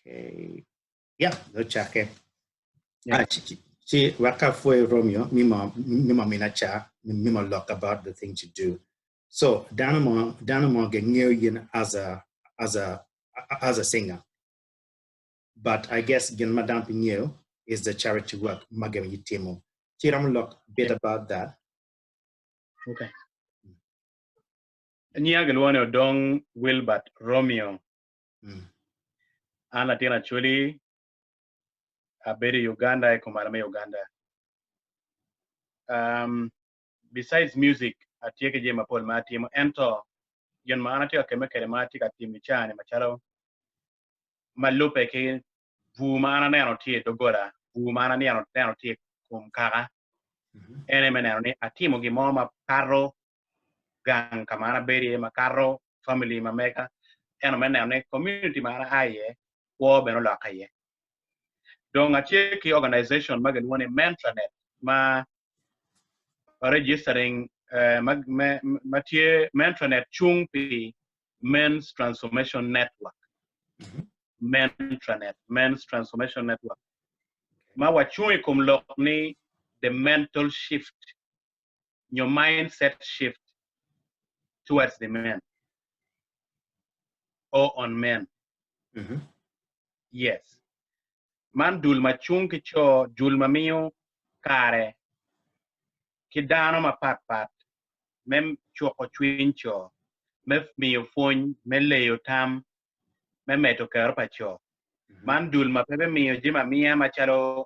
Okay. Yeah, no chake. Yeah. Chi waka foi Romeo, mima minacha, mima look about the things you do. So Danamo getting yin as a singer. But I guess Gen Madame Pinyo is the charity work Magam Yitimo. Chiram look bit about that. Okay. Romeo Odong Wilbert Romeo. And Latin actually a very Uganda, Kumarame Uganda. Besides music, I take a jam upon my team, enter Yon Manati or Kemakaramati at Timichan, Macharo. Malupe King, Vumana Nanotia, Dogora, Vumana Nanotia, Kumkara, Enemanani, a team of Gimoma, Carro, Gang, Kamana Berry, Macaro, family, Mameka, and a man community mana aye, war Benolakaye. Don't a check organization, Magan one in Mentranet, ma registering Mathieu Mentranet Chungpi Men's Transformation Network. Mentranet, Men's Transformation Network. Ma wachui kum lokni the mental shift, your mindset shift towards the men or on men. Yes. Man dul machung kicho dul mamiyo kare kidano ma pat mem choko chwincho mef miyo fony me leyo tam me meto kero pacho. Man dul ma pepe miyo jima miya machalo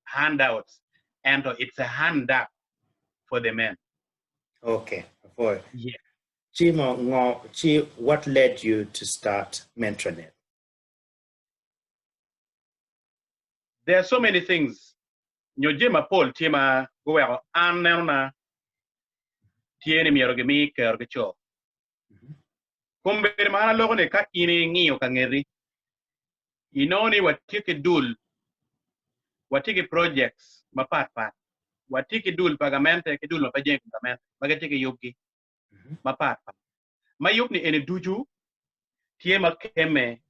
handouts and it's a hand up for the men. Okay. Boy. Yeah. Chi, what led you to start Mentranet? There are so many things. Nyojima Paul Tima go anna tiene mi orgami kergicho. Kumbe mana logo ne ka ini ngiyo kangeri. Inoni watiki dul, watiki projects mapat. Watiki dul pagamente ke dul mapajeng pagamente. Magatiki yuki mapat. Mayuk ni ene duju tie makeme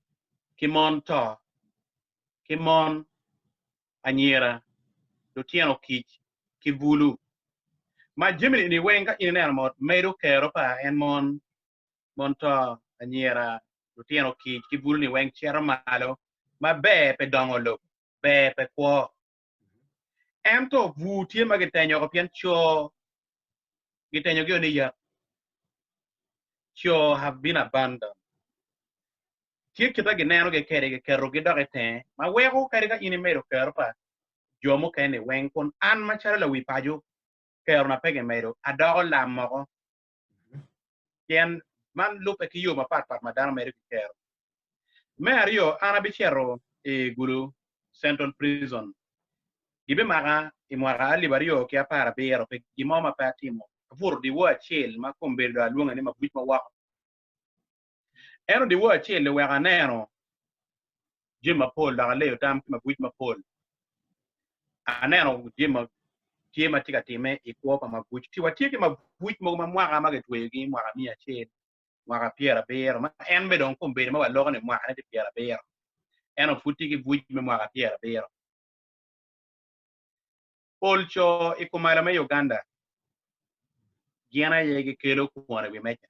kimon to kimon anyira do tiano kich kivulu. Ma jimini ni wenga ine mot meru kero pa en monto anyira do tiano kich kivulu ni weng chero malo ma be pe dongolo be pe kwa ento vu tie magitenyo ko pien cho gitenyo gyo ni ya cho have been abandoned. Tie kita ginero ge kero ge dogete ma wego kare ga ine meru kero pa jomo kene weng kon an machara la wi paju kero na pege meru adago lamo yen man lupe ki yo mapat madana meru kero Mario anabichero e guru Central Prison gibe maga imwara libario ki apara bero pe gimoma patimo fur di wa chel ma kombe da luonga ni mabuch ma wa eno di wa chel le wa neno jima pol da le tam ki mabuch ma pol aneno jima tiema tika time ikwo pa mabuch ti watie ki mabuch mo ma mwaga ma getwe gi mwaga mia chel mwaga piera bero ma en be don kombe ma wa logo ni mwaga ni piera bero eno futi ki buch me mwaga piera bero Olcho ikumara me Uganda. Giana yegi kelo kuwana we mecha.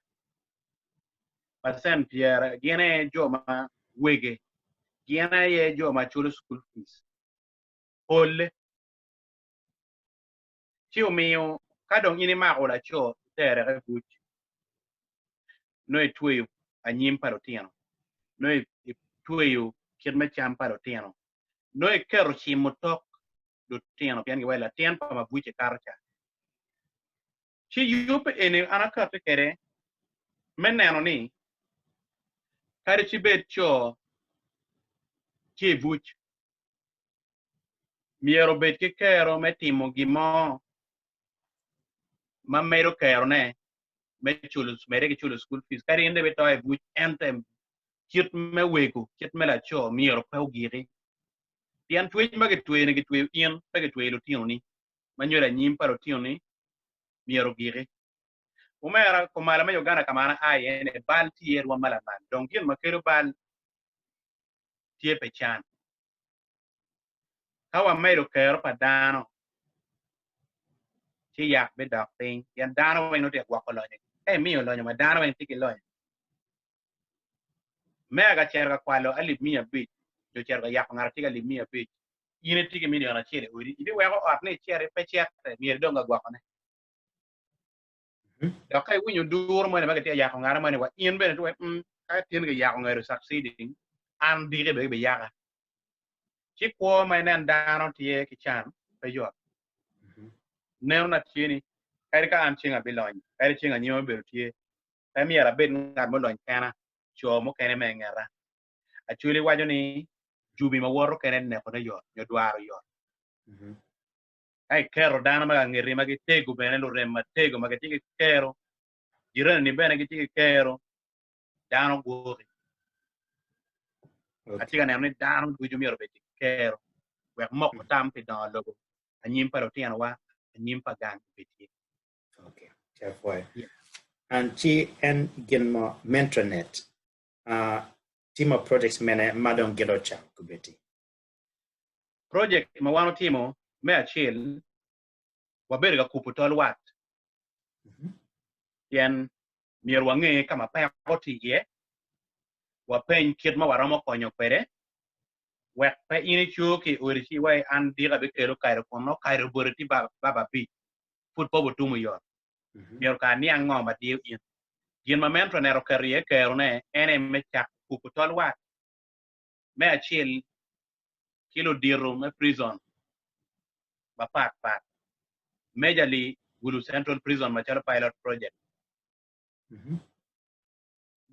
Pasen Pierre, Giana Joma wege. Giana ye Joma chulo school fees. Ole. Chio mio, kadong ini ma ola cho, tere refuch. No e tuyo, anyim parotiano. No e tuyo, kirme cham parotiano. No e kero chimotok, do tiano, piangi wela, tian pa mabuche karcha. Chi yupe ene anakate kere, meneno ni, kare chi bet cho, chi vuch. Miero bet ke kero metimo gimo ma mero kero ne me chulus mere ke chulus school fees kari ende beto ai buch entem kit me wego kit me la cho miero pa ugiri pian twech ma ke twe ne ke twe ien pa ke twe lo tino ni manyola nyim paro tino ni miero giri umera ko mala me Uganda kamana ai ene bal tier wa mala man donc yen makero bal tie pe chan kawa mero kero pa dano ti yak be dok thing yan dano we no te kwa ko lo ni mi lo ma dano we tiki lo me ga cher ga kwalo ali mi abi jo cher ga yak ngar ti ga li mi abi yine tiki mi na chere uri idi we ko at ne chere pe chere mi do ga kwa ko ne da kai winyo dur mo ne ma ga ti yak ngar mo ne wa in be to ka tin ga yak ngar succeeding an di be yaga ci ko may nan dano tie ki chan pe yo ne na tieni kay ka an chinga bilon kay chinga nyo be tie kay mi ara ben ngar mo lon kana cho mo kene me ngara a chuli wajo ni jubi ma woro kene ne ko yo yo dwaro yo ay kero dano ma ngiri ma gi tego bene lo rem ma tego ma gi kero jiran ni bene gi kero dano go atiga ne ni dano go jumi ro be kero we mo ko tam pe don logo anyim paro tian wa anyim pa gang be tie okay chafwa and chi en genmo mentranet team of projects mene madon gedocha kubeti project ma wano timo me achil waber ga kupu tol wat yen mier wange kama pa ko tiye wa pen kit ma waramo konyo pere we pe ini chuki orichi we an diga be kero kairo kono kairo borati baba bi football botumo yo mier ka ni ango ma dio yin ma mentro nero kariye kero ne ene me chak kupu tol wat me achil kilo diro me prison ba pat majorly gulu central prison ma chalo pilot project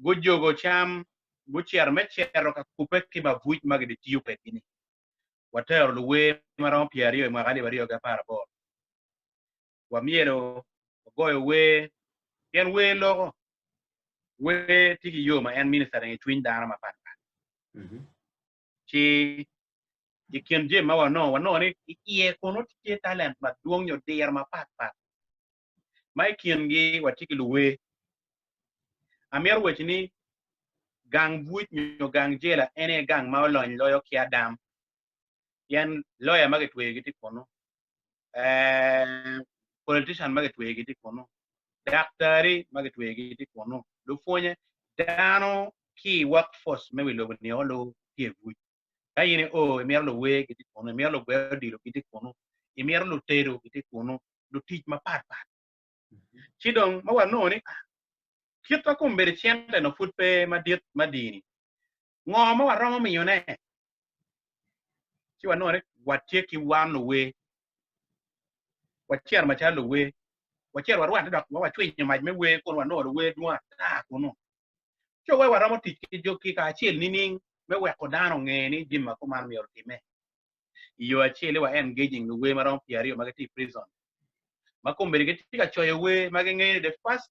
gojogo cham guchier me chero ka kupe ki ba vuj magdi tiyo pe kini watero luwe marom piario ma gani bario ga para bo wa miero goyo we yen we logo we tiki yo ma en minister en twin dana ma pat chi ikin je ma wa no ni iye kono tie talent ma duong yo der ma pat mai kin gi watiki luwe amier wechini gang vuj nyo gang jela ene gang ma olony loyo ki adam yen lawyer maget we giti kono politician maget we giti kono daktari maget we giti kono do fonye dano ki workforce me we lo ni olo ki vuj kayine o emier lo we giti kono emier lo gwe dilo giti kono emier lo tero giti kono do tich ma pat chidong ma wa no ni kita ko mbere chente no futpe madini ngoma wa romo mi yone chi wa no watie ki wan lo we wachier ma chalo we wachier wa rwanda dok wa chwe nyama me we ko wa no lo we dwa ta ko no cho we wa romo tich ki joki ka chiel nini me we ko dano ngeni jima ko man mi ortime yo achiel wa engaging lo we marom piario magati prison makombere geti ka choyo we magengeni the first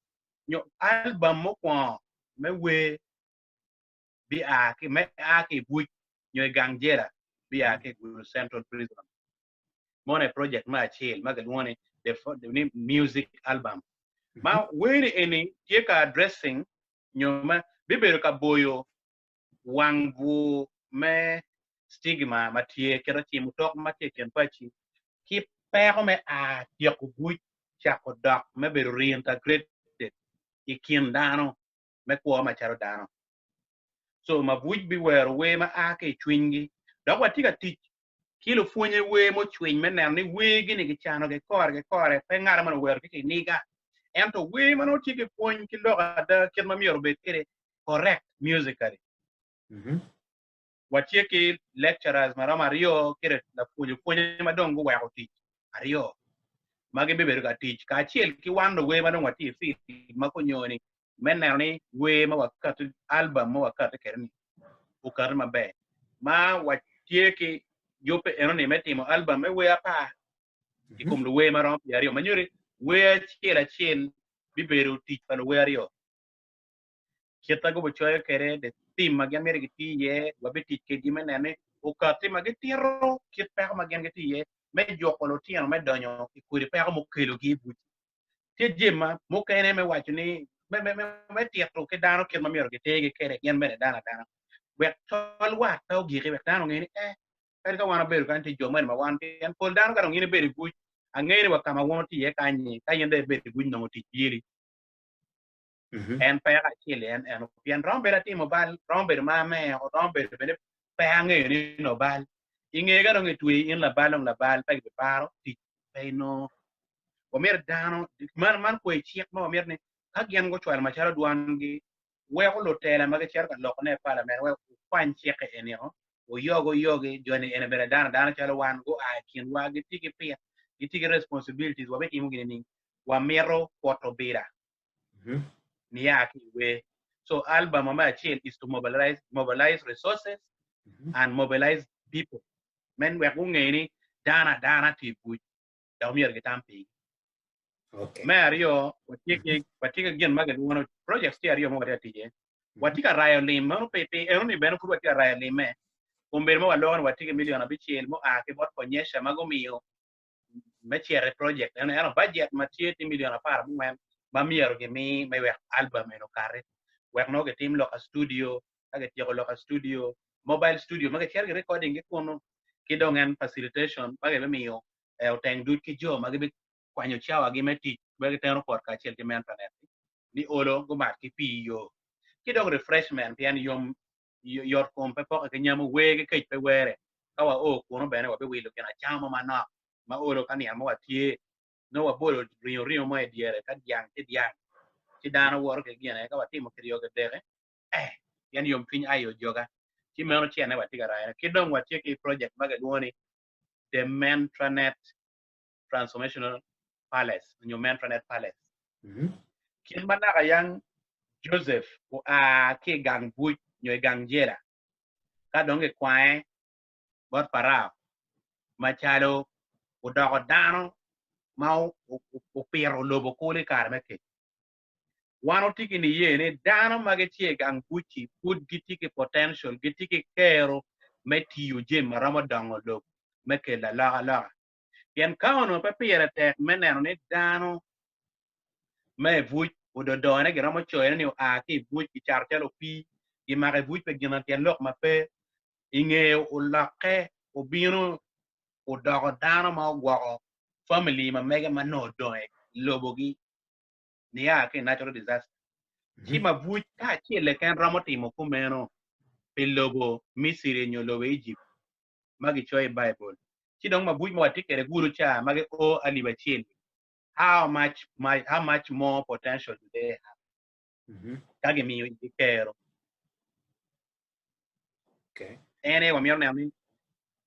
nyo album mo kwa me we bi a ki buj nyo gangjera bi a ki central prison mone project ma chill magadwone the music album ma we any tie ka addressing nyo ma bibero ka boyo wangbu me stigma ma tie kero ti mutok ma tie ken pachi ki pero me a tie ku buj cha ko dak me be reintegrated ikin dano me ko ma charo dano so ma buj bi wero we ma a ke chwingi da wa tiga tich kilo funye we mo chwin me ne ni we gini gi chano ge kore pe ngara man wero ki niga ento we man o tigi fun ki lo da ken ma mioro be kere correct musically wa ki lecturers mara mario kere la funye ma dongo wa ko tich ario mage be ga tich ka chiel ki wando we man wati fi ma ko nyoni men ni we ma wakati album ma wakati kerni o karma be ma watie ki yope eno ni metimo album me we apa ikum lu we marom yario manyuri we chiel biberu tich pan we ario kita go bochoyo kere de tim ma gamere giti ye wabeti ke dimenane o kati ma gitiro kit pa ma gen giti ye me jokolo tiano me donyo ikuri pa mo kelo gi buti te jema mo kene me wacho ni me tiro ke dano ke ma miero gitege kere gen bene dana wek tol wat tau giri wek dano ngini kadi ka wana beru kan ti jomen ma wan ken pol dano ka ngini beru buj angere wa kama wono ti ye kanyi kayende beru buj no ti yiri en pa ka chile en pian rombe la ti mobile rombe ma me o rombe be pa angere ni no bal inge ga ngi tui in la balong la bal pa be paro ti pe no o mer dano man ko e chiek ma o mer ne ka gen go chwal ma charo duan gi we ko lo tela ma ga cher ka lo ne pala men we kwan chiek e ne o yogo joni ene bere dana chalo wan go a kin wa gi tiki pia gi tiki responsibilities wa be timu gi ni wa mero poto bira ni ya ki we so album ma chiel is to mobilize resources and mobilize people men we ko ngeni dana ti bu da mi erge tampi okay Mario watiki gen maga wono projects ti ario mo ga tije watika rayo lim no pepe e oni beno ku watika rayo lim me kumbe mo walon watiki milion abichiel mo a ke bot konyesha mago miyo mechiere project eno budget matieti milion apar men mamiero ge mi me we album eno kare we no ge team local studio age tiego local studio mobile studio mage chiere recording ge kono kidongen facilitation mage be miyo e oteng dut ki jo mage be kwanyo chawa gi meti be tero port ka chiel ti Mentranet ni olo go mat ki piyo kidong refreshment yan yom yor kompe pok ke nyamu wege ke pe were kawa o kono bene wa be wilo kena chama mana ma olo kan ya mo atie no wa bolo rio mo e diere ka diang ti dano wor ke gene ka wa timo kriyo ge dere yan yom pin ayo joga ti meno tiene wa tigara kidong wa tie ki project maga duoni the Mentranet transformational palace new Mentranet palace kin mana ka yang Joseph o a ke gang buj nyoy gang jera ka donge kwae bot parao machalo o dogo dano ma o pero lobo kole kar meke wano tiki ni ye ne dano mage tie gang buchi put gitiki potential gitiki kero metiyo jem maramo dongo lobo meke la yen kaono pe pere tek meneno ne dano me buch o do ne gramo choene ni a ki buch ki chartelo pi gi mare buch pe gina tien lok ma pe inge o lake o bino o dogo dano ma o gwo family ma mega ma no do lobo gi ni a ke natural disaster chi ma buch ka chi le kan ramo timo kumeno pe lobo misiri nyo lobo Egypt magi choi Bible chi dong ma buch ma watikere guru cha magi o aliba chiel how much more potential do they have kage miyo ikero okay ene wa miyo ne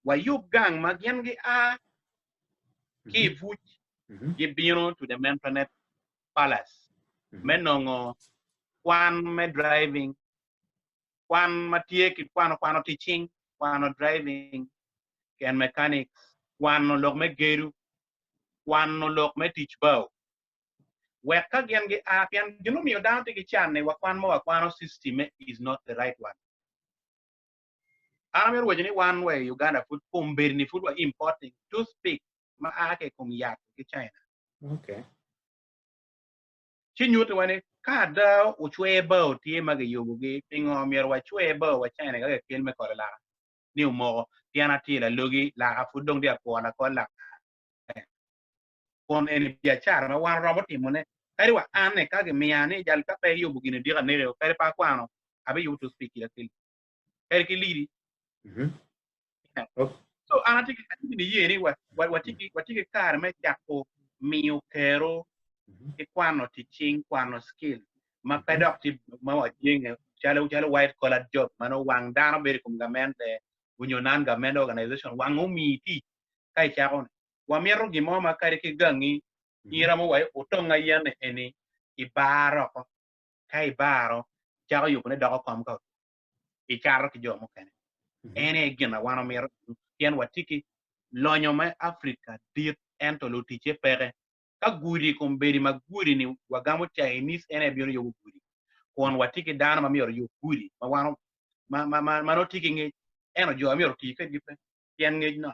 wa yub gang magyen gi a ki vuch gi bino to the Mentranet palace menongo kwan me driving kwan matie ki kwano teaching kwano driving ken mechanics kwano lok me geru kwano lok me teach bow we kagyen gi a pian gino miyo down to gi chane wa kwano system is not the right one Amir wajini one way Uganda food ni food were importing to speak ma ake kum yak ki China. okay Chinyuto wane kada uchwe bao tie mage yobugi pingo mier wa chwe bao wa China ga kel me kola ni umo tiana tila logi la food dong dia ko na ko la kon en biachar ma wan robo timone kari wa ane kage miane jal ka pe yobugi ne dira ne kari pa kwano abe you to speak ila kel kari ki liri so anatiki ni yeni watiki kar me jako miyo kero kwano teaching kwano skill ma pedok ti ma wajinge chalo white collar job mano wang dano beri kum gamente unyonan government organization wang umiti kai chakon wa miero gimo ma kare ki gangi ira mo wai utonga yan eni ibaro kai baro chako yupne doko kom ko icharo ki jomo kene ene gina wano miero yen watiki lonyo ma Africa dit ento lo tiche pere ka guri kum beri ma guri ni wagamo Chinese ene biro yo guri kon watiki dana ma miero yo guri ma wano ma no tiki nge eno jo miero tike gipe yen nge no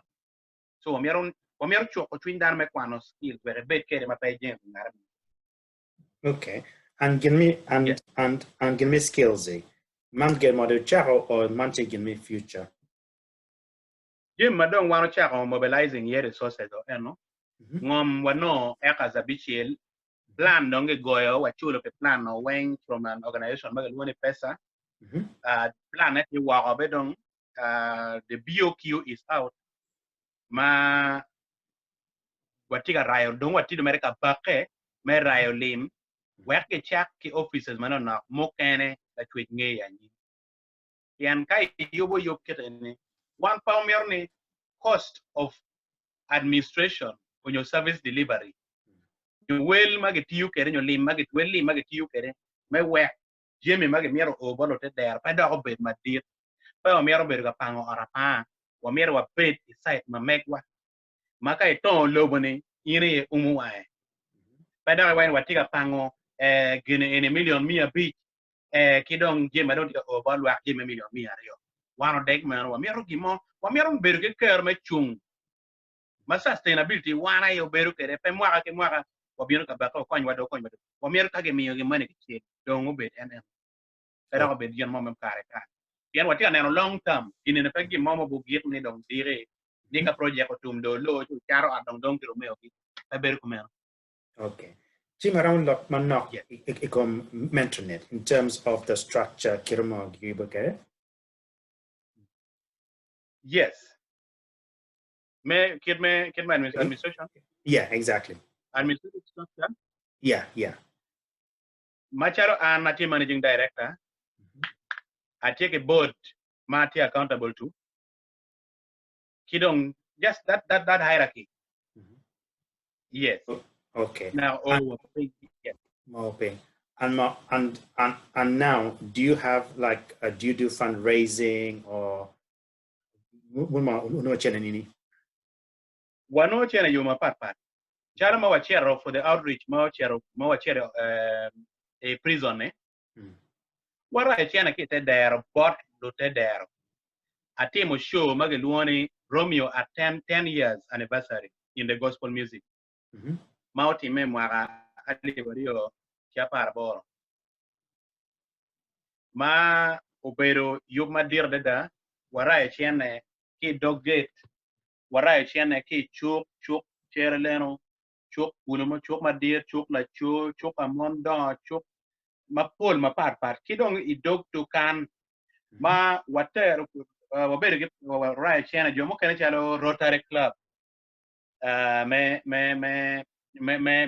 so miero choko twin dana me kwano skill where bet kere ma pe jen ngara okay and give me skills man get model charo or man taking me future. Jim madong wano chako mobilizing ye resources o eno. Ngom wano eka zabichil plan donge goyo wachulo pe plan no weng from an organization magal wani pesa. Plan at you walk obedong the BOQ is out. Ma watiga rayo dong watido America bake me rayo lim wek ke chak ki offices manana mokene la tweet nge yanyi. Yan kai yobo yokete one pound ni cost of administration on your service delivery. You will magget you kere your lim magget well magget you kere me work Jimmy magget mero over te there pa do bed ma dir pa mero bed ga pango arapa wa mero wa bed site ma megwa maka ito lobone ire umuae pa do wen watiga pango gine in a million mia beach kidong Jimmy don't over wa Jimmy million mia rio one deg man wa mero gimo wa mero bed ke ker me chung ma sustainability wana yo beru kere pe mwaka ke mwaka wabiro ka bako kwany wado wamier ka ge miyo ge mane ke dongo bet en era ko bet yen mom kare ka yen wati aneno long term inene pe gi momo bu giet ni dong dire ni ka project ko tum do lo chu charo adong dong ki Romeo ki e beru ko men. Okay. Jim around lock man knock ikom Mentranet in terms of the structure kirmo giboke. Yes. Me administration. Yeah, exactly. Administrative structure. Yeah. Macharo an nati managing director. I take a board Mati accountable to. Kidong just that hierarchy. Yes. Okay. Now yes. Okay. And now, do you have like do you do fundraising or no channel? Wano chena yuma pat. Chala ma wachero for the outreach ma wachero a prison eh. Wara chena kite there bot do te there. Atimo show magaluoni Romeo at 10 years anniversary in the gospel music. Mauti me mwara ali wario kiapar boro. Ma obero yuma dir deda wara chena ki dog gate. Wara chena ki chuk chere leno chuk buluma chuk madir chuk la chuk amondo chuk mapol mapar kidong idog to kan ma water waber get right chena jomo kana chalo Rotary Club me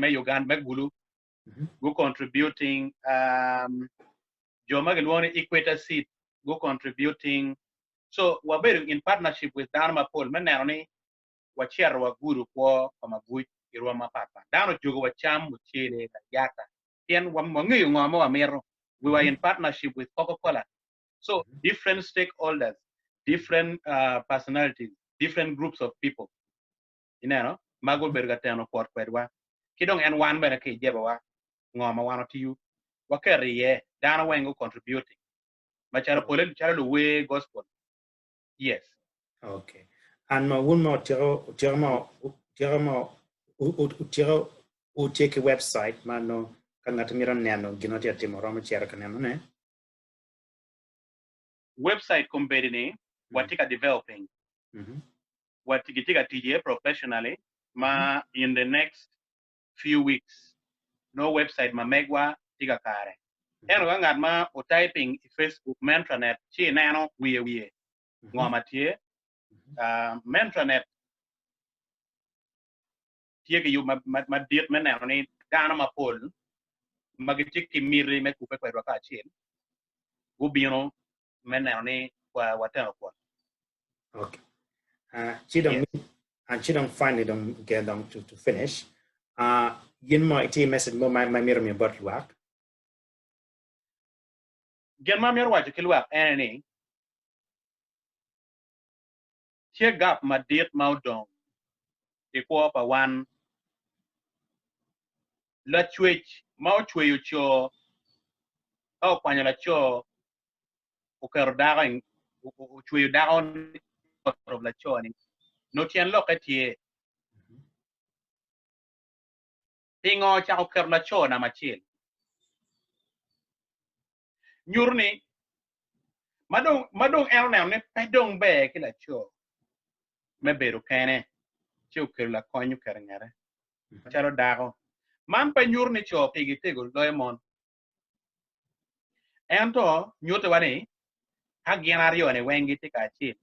Uganda me gulu go contributing joma gelwoni equator seat go contributing so waber in partnership with Dharma Paul menani wachero wa guru kwa mabuj irwa mapapa dano jogo wacham muchele yata yen wangi ngoma wa mero we were in partnership with Coca-Cola so different stakeholders different personalities different groups of people you know magul berga teno port kwedwa kidong en wan bere ke jeba wa ngoma wano tiyu wakere dano wengo contributing macharo pole charo we gospel yes. Okay. And my one more tiro take a website mano kangatumira nano ginoti atimoroma chera kanano ne website company watika developing watika TJ professionally ma in the next few weeks no website ma megwa tiga kare eno ngat ma o typing Facebook Mentranet chi nano wiye ngoma tie Mentranet tie ke yu ma diet menano ni dano ma pol magitiki miri me kupe kwa ka chin gubino menano ni kwa watano kwa. Okay. Chidong finally don't get them to finish. Yin mo iti message mo my mirror me about work. Gen ma mir wacho kilwa ene che gap ma diet ma odong iko pa wan la chwech ma ochweyo cho au kwanya la cho o kero daga o chweyo daga on la cho ni no tien lokatie pingo cha o kero la cho na machil nyurni madong el ne pe dong be ke la cho me beru kene cho ke la konyu kerngare charo dago man pa nyur ni cho pe gitego loemon ento nyote wani ha gienario ne wengi tika chi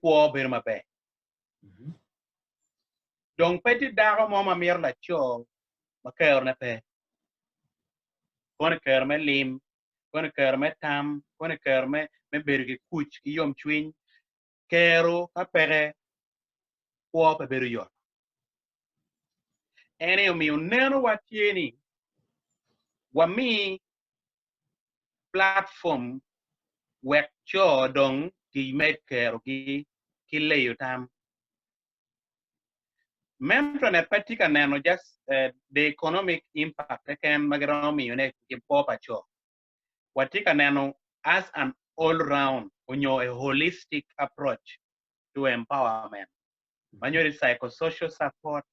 kwa beru mabe dong pe ti dago mo ma mir la cho ma ker na pe kon ker me lim kon ker me tam kon ker me beru ki kuch ki yom chwin kero ka pere kwa pe beru yo ene mi neno watieni wa mi platform wek cho dong ki met kero ki leyo tam Mentranet patika nano just the economic impact can magromi une ki popa cho watika nano as an all round unyo a holistic approach to empowerment manyo psychosocial support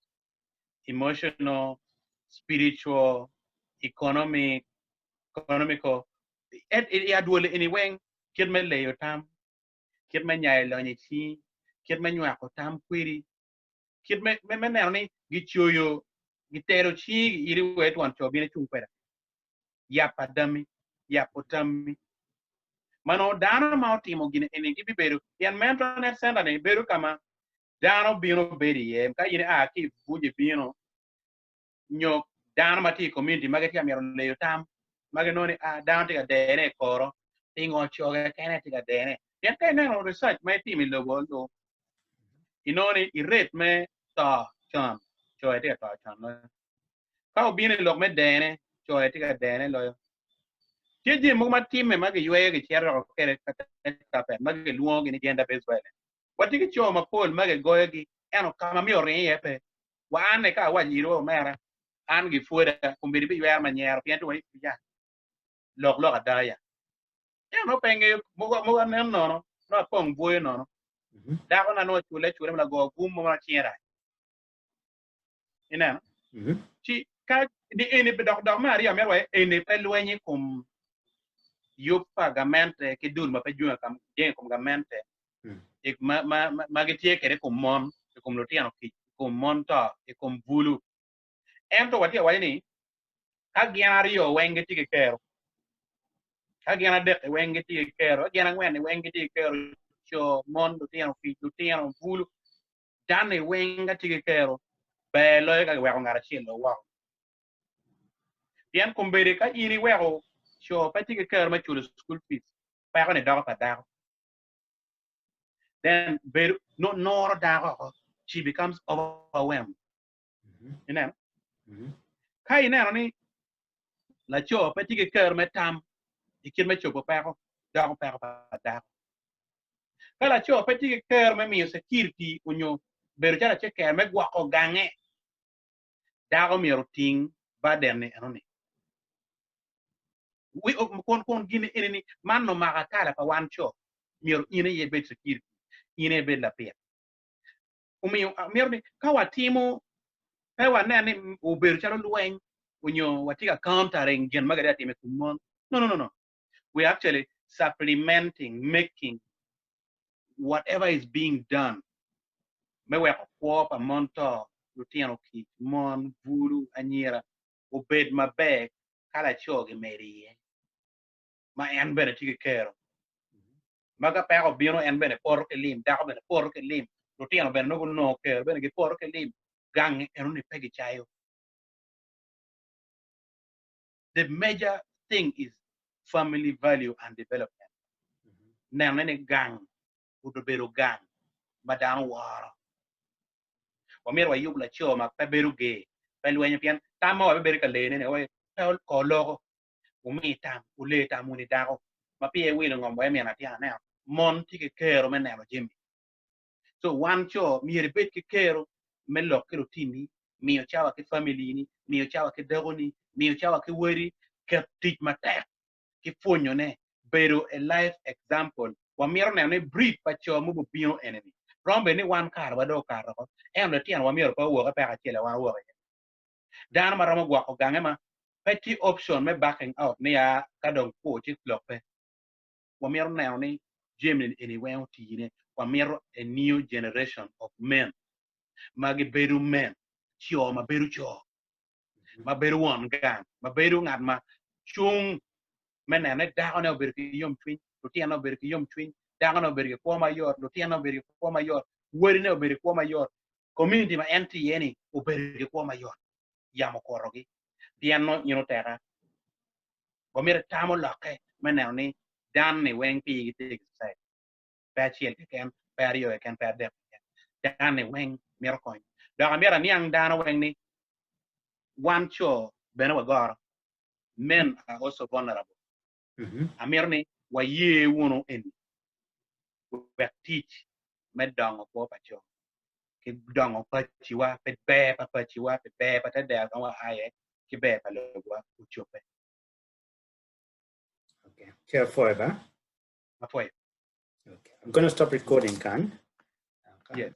emotional spiritual economical it ya duole anyway kid me leyo tam kid me nyai lo ni chi kid me nywa ko tam kwiri kid me ne gi choyo gi tero chi iri wet wan to bine chung pera ya padami ya potami mano dano ma otimo gine ene gi beru yan Mentranet center ne beru kama dano bino beri ye ka ine a ki buje bino nyo dano mati community magati amero le tam maganoni a dano tiga dene koro tingo choga kene tiga dene yan kai no research my team in the world inoni irate me ta chan choe tiga ta chan lo ka bino lok me dene choe tiga dene lo Tiji mo ma team me magi yue gi chero kere ka pe magi luo gi ni gender based violence. Wati gi cho ma pol magi goyo gi eno kama mi ori ye pe. Wa ane ka wa nyiro mera an gi fuera kumbiri bi yue ma nyero piento wa ya. Lok adaya. Eno penge mo no no pong boy no. Da ko na no chule la go gum mo ma chiera. Ina. Chi ka di ene be dok Maria merwa ene pe luenyi kum yupa gamente ke dul ma pe junga kam den kum gamente ik ma getie kere kum mon kum lotiano ki kum monta e kum bulu ento wati wani ka gianario wenge ti kero ka giana de wenge ti kero giana ngwen wenge ti kero cho mon lotiano ki lotiano bulu dane wenga ti kero be lo ka we ngara chilo wa bien kum bere ka iri wego cho pa ti kero ma chulo school fees pa ko ne dago pa dago then no dago she becomes overwhelmed you know kai ne ni la cho pa ti ke me tam ikin me cho pa ko dago pa dago kala cho pa ti ke me mi security unyo beru jara che ke me gwa ko gange dago mi routine ba derne anoni we kon gine eneni man no ma kala pa wan cho mi ine ye be security ine be la pe umi mi ka watimo pe wanene u beru jara luwen unyo watika countering gen magari atime kumon no we actually supplementing making whatever is being done me we ko pa monto lutiano ki mon buru anyira obed mabe kala choge merie ma en bene tigi kero maga pa ko bino en bene por ke lim da ko bene por ke lim lutiano bene no kero bene ki por ke lim gang en ni pegi chayo the major thing is family value and development nene gang udo bero gang madang waro wamir wa yubla cho ma pe beru ge pe luenyo pian tamo wa beru ka le ne we pe ko logo umi tam ule tam uni dago ma pie wi ngom wa mi na tia na mon ti ke kero me ne jimi so wan cho mi rebet ke kero me lo ke rutini mi o chawa ke family ni mi o chawa ke dago ni mi o chawa ke wori ke tit mata ke fonyo ne beru a life example wamir ne brief pa cho mu bino enemy rombe ni wan kar wa do kar ko em le tian wa mi ko wo ka pa ka chele wa wo dan ma romo gwa ko gange ma petty option me backing out ne ya ka don ko chi lope wamero now ni Jim anywhere tine wamero a new generation of men magi beru men cho ma beru cho ma beru won gan ma beru ngat ma chung men ne da no beru yom twin to tiano beru yom twin da no beru ko ma yor to tiano beru ko ma yor wori ne beru ko ma yor community ma enti yeni o beru ko ma yor yamo korogi tiano terra wamero tamo loke men ni dan ni weng pi gite sai pa chiel ken pa rio ken pa de dan ni weng mero coin da mera niang dan weng ni one show bena gor men are also vulnerable amirni wa ye wono en we teach med dong ko pa cho ki dong pa chiwa pe pa chiwa pe pa ta da wa aye ki be pa lo wa ku chope Okay, careful, ba? ma foi Okay, I'm going to stop recording, Khan. yeah